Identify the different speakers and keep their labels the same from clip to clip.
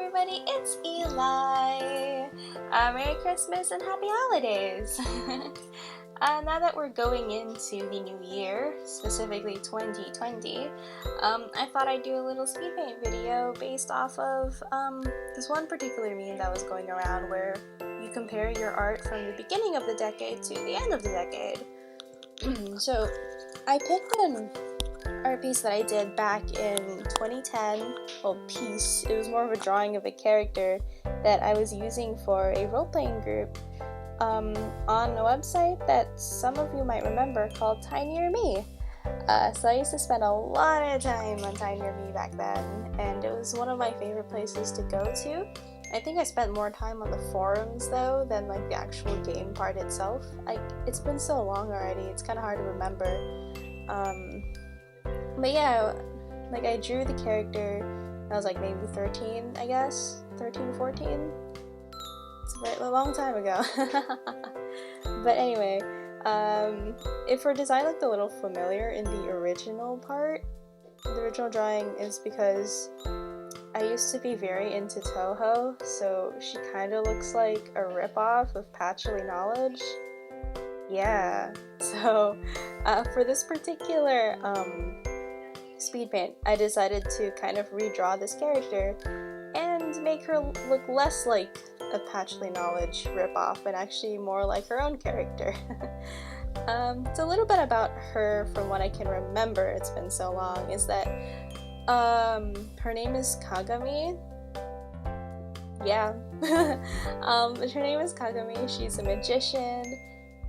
Speaker 1: everybody, it's Eli! Merry Christmas and Happy Holidays! Now that we're going into the new year, specifically 2020, I thought I'd do a little Speedpaint video based off of this one particular meme that was going around where you compare your art from the beginning of the decade to the end of the decade. So, I picked an art piece that I did back in 2010, well, piece, it was more of a drawing of a character that I was using for a role-playing group on a website that some of you might remember called Tinierme. So I used to spend a lot of time on Tinierme back then, and it was one of my favorite places to go to. I think I spent more time on the forums though than like the actual game part itself. It's been so long already, it's kind of hard to remember. But yeah, like I drew the character when I was like maybe 13, I guess? 13, 14? It's a long time ago. But anyway, if her design looked a little familiar in the original part, the original drawing is because I used to be very into Toho, so she kind of looks like a ripoff of Patchouli Knowledge. Yeah, so for this particular Speedpaint, I decided to kind of redraw this character and make her look less like a Patchouli Knowledge ripoff and actually more like her own character. So a little bit about her from what I can remember, it's been so long, is that her name is Kagami. Yeah. Her name is Kagami, she's a magician,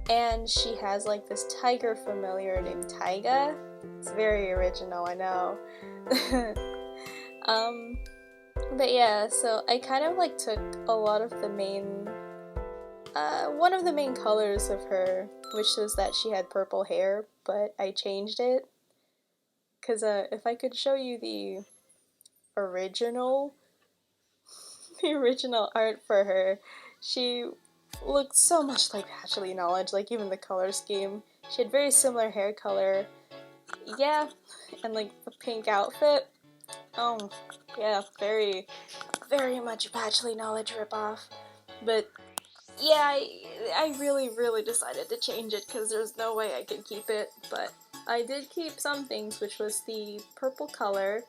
Speaker 1: and she has like this tiger familiar named Taiga. It's very original, I know. But yeah, so I kind of like took a lot of the main, one of the main colors of her, which was that she had purple hair, but I changed it. Cause if I could show you the original art for her, she looked so much like Patchouli Knowledge, like even the color scheme. She had very similar hair color. Yeah, and like the pink outfit. Oh, yeah, very much Patchouli Knowledge ripoff. But yeah, I really decided to change it because there's no way I could keep it. But I did keep some things, which was the purple color.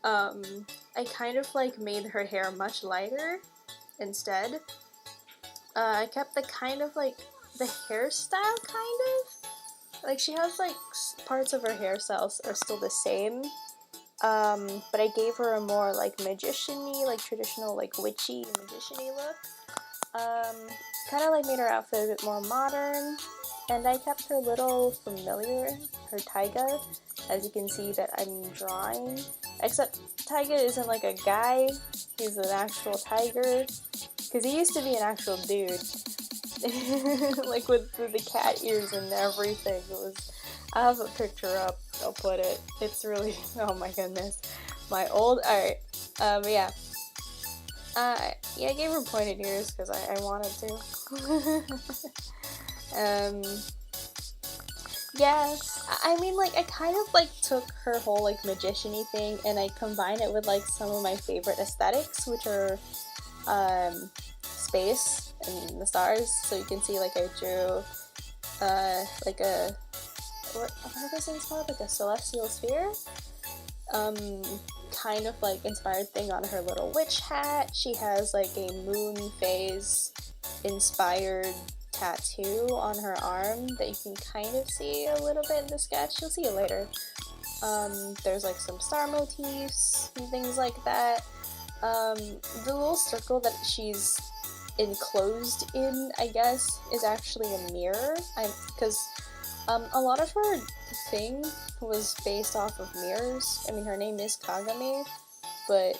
Speaker 1: I kind of like made her hair much lighter instead. I kept the kind of like the hairstyle kind of. Like she has like parts of her hairstyles are still the same, but I gave her a more like magician-y, like traditional like witchy magician-y look. Kind of like made her outfit a bit more modern, and I kept her little familiar, her Taiga, as you can see that I'm drawing. Except Taiga isn't like a guy, he's an actual tiger, because he used to be an actual dude. Like with the cat ears and everything. It was. I have a picture up. I'll put it. It's really. Oh my goodness, my old art. But yeah. Yeah, I gave her pointed ears because I wanted to. Yeah. I mean, like I kind of like took her whole like magician-y thing and I combined it with like some of my favorite aesthetics, which are space and the stars. So you can see like I drew like a what are those things called? Like a celestial sphere? Kind of like inspired thing on her little witch hat. She has like a moon phase inspired tattoo on her arm that you can kind of see a little bit in the sketch. You'll see it later. There's like some star motifs and things like that. The little circle that she's enclosed in, I guess, is actually a mirror. Because a lot of her thing was based off of mirrors. I mean, her name is Kagami, but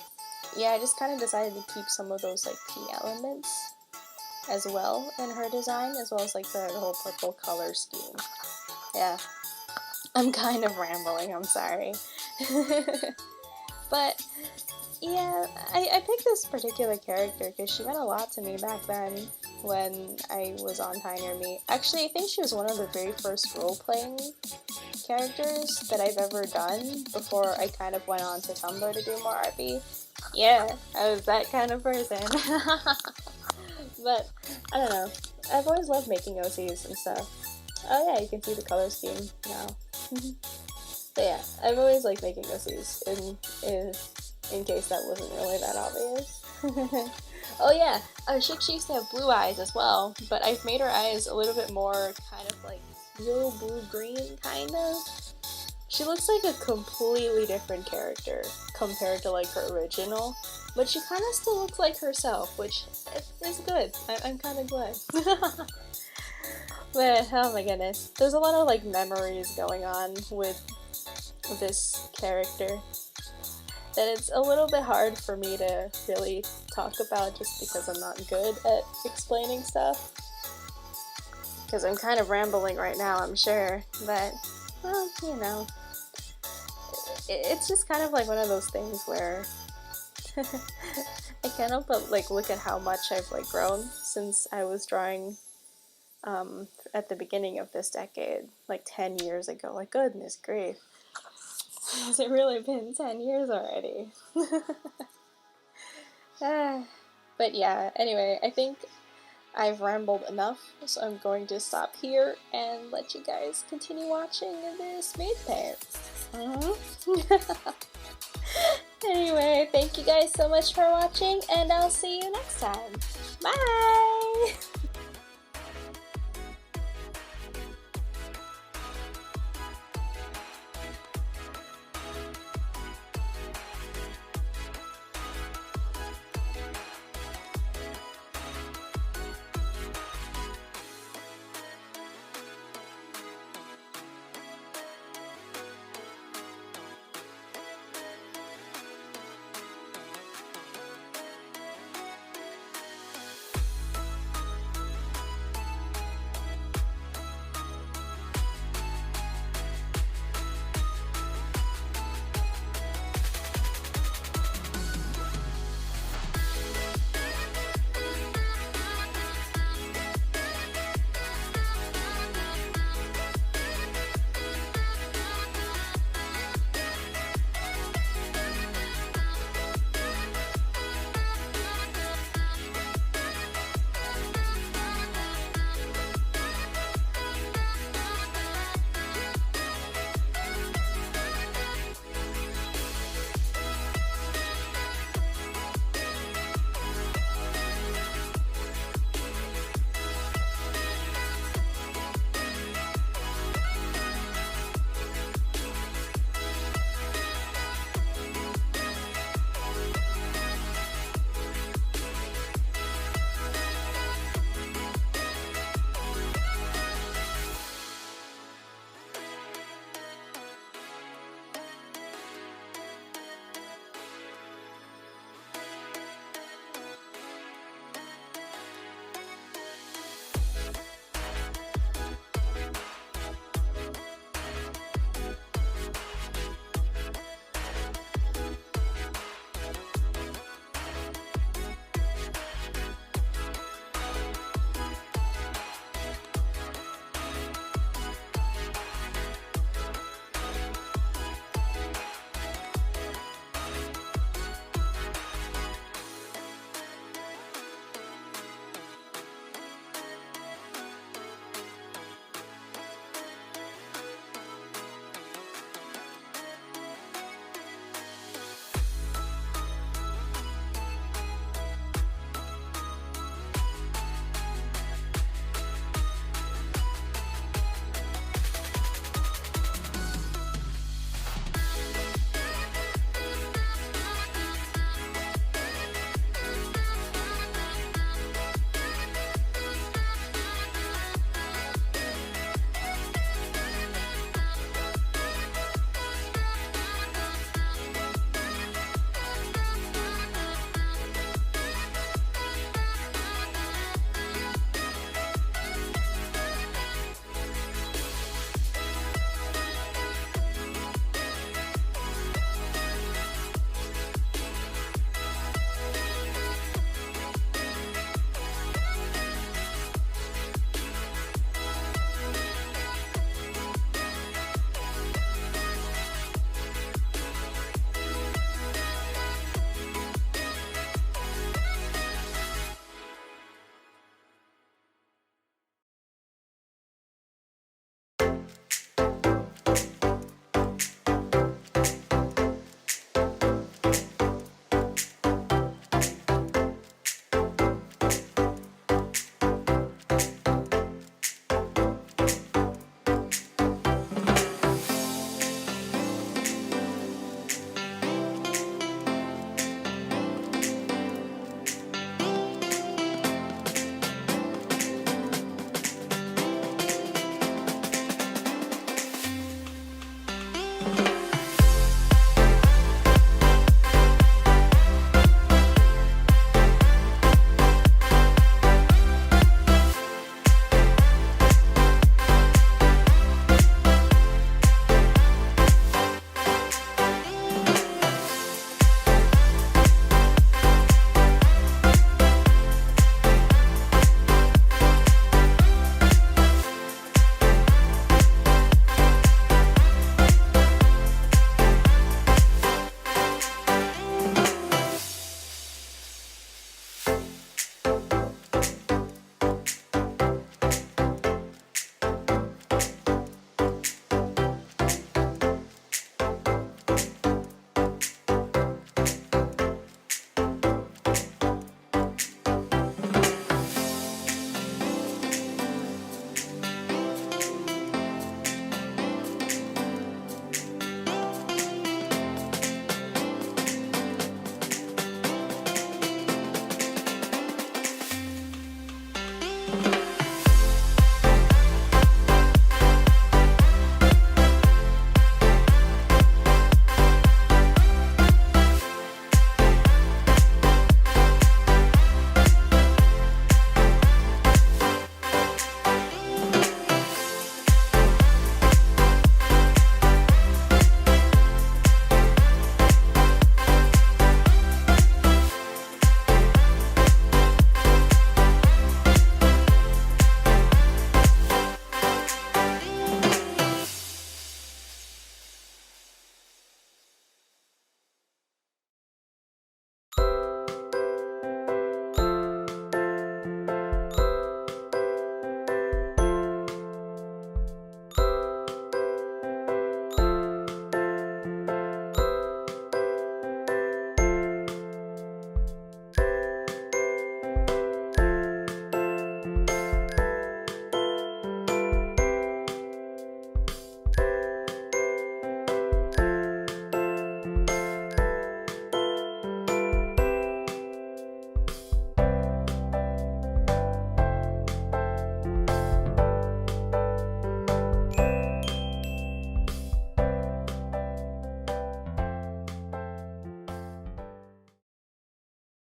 Speaker 1: yeah, I just kind of decided to keep some of those like key elements as well in her design, as well as like the whole purple color scheme. Yeah, I'm kind of rambling, I'm sorry. But yeah, I picked this particular character because she meant a lot to me back then when I was on Tinierme. Actually, I think she was one of the very first role-playing characters that I've ever done before I kind of went on to Tumblr to do more RP. Yeah, I was that kind of person. But, I don't know. I've always loved making OCs and stuff. Oh yeah, you can see the color scheme now. But yeah, I've always liked making OCs, in case that wasn't really that obvious. Oh yeah, she used to have blue eyes as well, but I've made her eyes a little bit more kind of like real blue-green, kind of. She looks like a completely different character compared to like her original, but she kind of still looks like herself, which is good. I'm kind of glad. But oh my goodness, there's a lot of like memories going on with this character that it's a little bit hard for me to really talk about just because I'm not good at explaining stuff. Because I'm kind of rambling right now, I'm sure, but, well, you know, it's just kind of like one of those things where I can't help but like look at how much I've like grown since I was drawing at the beginning of this decade, like 10 years ago. Like, goodness grief. Has it really been 10 years already? But yeah, anyway, I think I've rambled enough, so I'm going to stop here and let you guys continue watching this Speedpaint. Anyway, thank you guys so much for watching, and I'll see you next time. Bye!